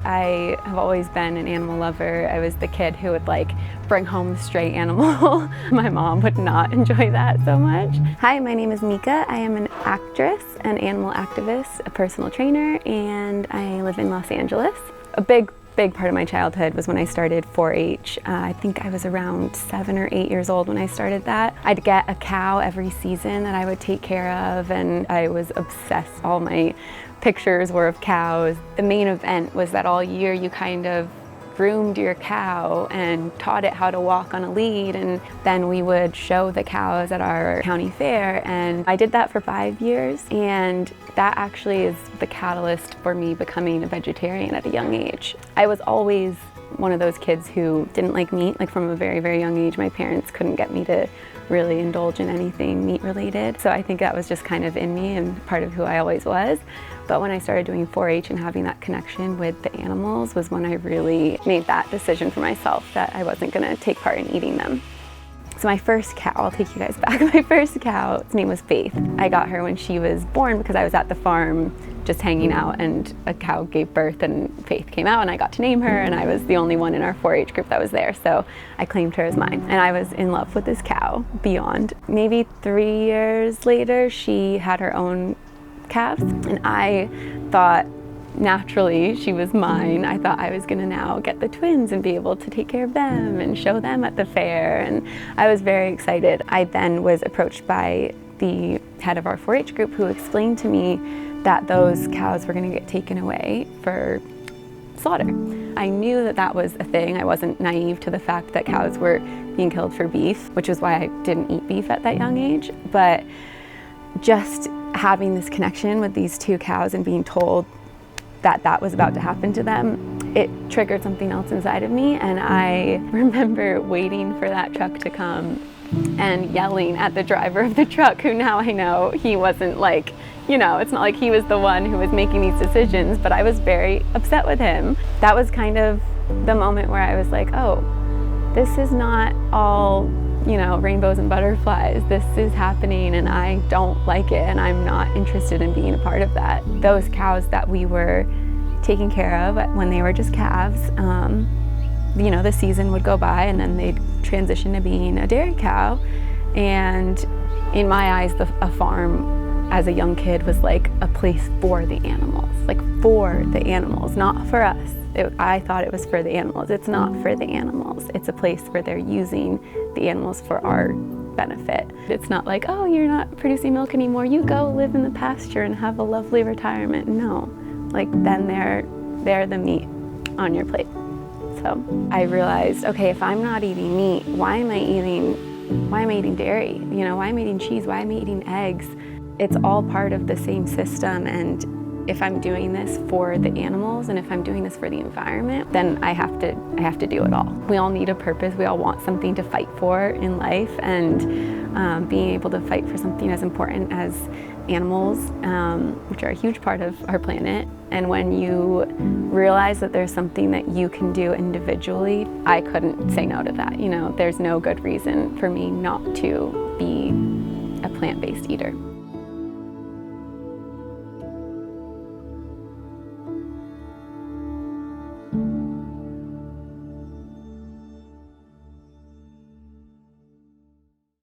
I have always been an animal lover. I was the kid who would like bring home a stray animal. My mom would not enjoy that so much. Hi, my name is Mika. I am an actress, an animal activist, a personal trainer, and I live in Los Angeles. A big part of my childhood was when I started 4-H. I think I was around 7 or 8 years old when I started that. I'd get a cow every season that I would take care of, and I was obsessed. All my pictures were of cows. The main event was that all year you kind of groomed your cow and taught it how to walk on a lead, and then we would show the cows at our county fair. And I did that for 5 years, and that actually is the catalyst for me becoming a vegetarian at a young age. I was always one of those kids who didn't like meat. Like from a very young age, my parents couldn't get me to really indulge in anything meat related. So I think that was just kind of in me and part of who I always was. But when I started doing 4-H and having that connection with the animals was when I really made that decision for myself that I wasn't gonna take part in eating them. So my first cow, I'll take you guys back. My first cow, its name was Faith. I got her when she was born because I was at the farm just hanging out, and a cow gave birth and Faith came out, and I got to name her, and I was the only one in our 4-H group that was there, so I claimed her as mine. And I was in love with this cow beyond. Maybe 3 years later, she had her own calves, and I thought naturally she was mine. I thought I was gonna now get the twins and be able to take care of them and show them at the fair, and I was very excited. I then was approached by the head of our 4-H group, who explained to me that those cows were gonna get taken away for slaughter. I knew that that was a thing. I wasn't naive to the fact that cows were being killed for beef, which is why I didn't eat beef at that young age. But just having this connection with these two cows and being told that that was about to happen to them, it triggered something else inside of me. And I remember waiting for that truck to come and yelling at the driver of the truck, who now I know he wasn't like, you know, it's not like he was the one who was making these decisions, but I was very upset with him. That was kind of the moment where I was like, oh, this is not all, you know, rainbows and butterflies. This is happening and I don't like it, and I'm not interested in being a part of that. Those cows that we were taking care of when they were just calves, you know, the season would go by and then they'd transition to being a dairy cow. And in my eyes, a farm as a young kid was like a place for the animals, like for the animals, not for us. I thought it was for the animals. It's not for the animals. It's a place where they're using the animals for our benefit. It's not like, oh, you're not producing milk anymore, you go live in the pasture and have a lovely retirement. No, like then they're the meat on your plate. So I realized, okay, if I'm not eating meat, why am I eating dairy? You know, why am I eating cheese? Why am I eating eggs? It's all part of the same system, and if I'm doing this for the animals and if I'm doing this for the environment, then I have to do it all. We all need a purpose. We all want something to fight for in life, and being able to fight for something as important as animals, which are a huge part of our planet. And when you realize that there's something that you can do individually, I couldn't say no to that. You know, there's no good reason for me not to be a plant-based eater.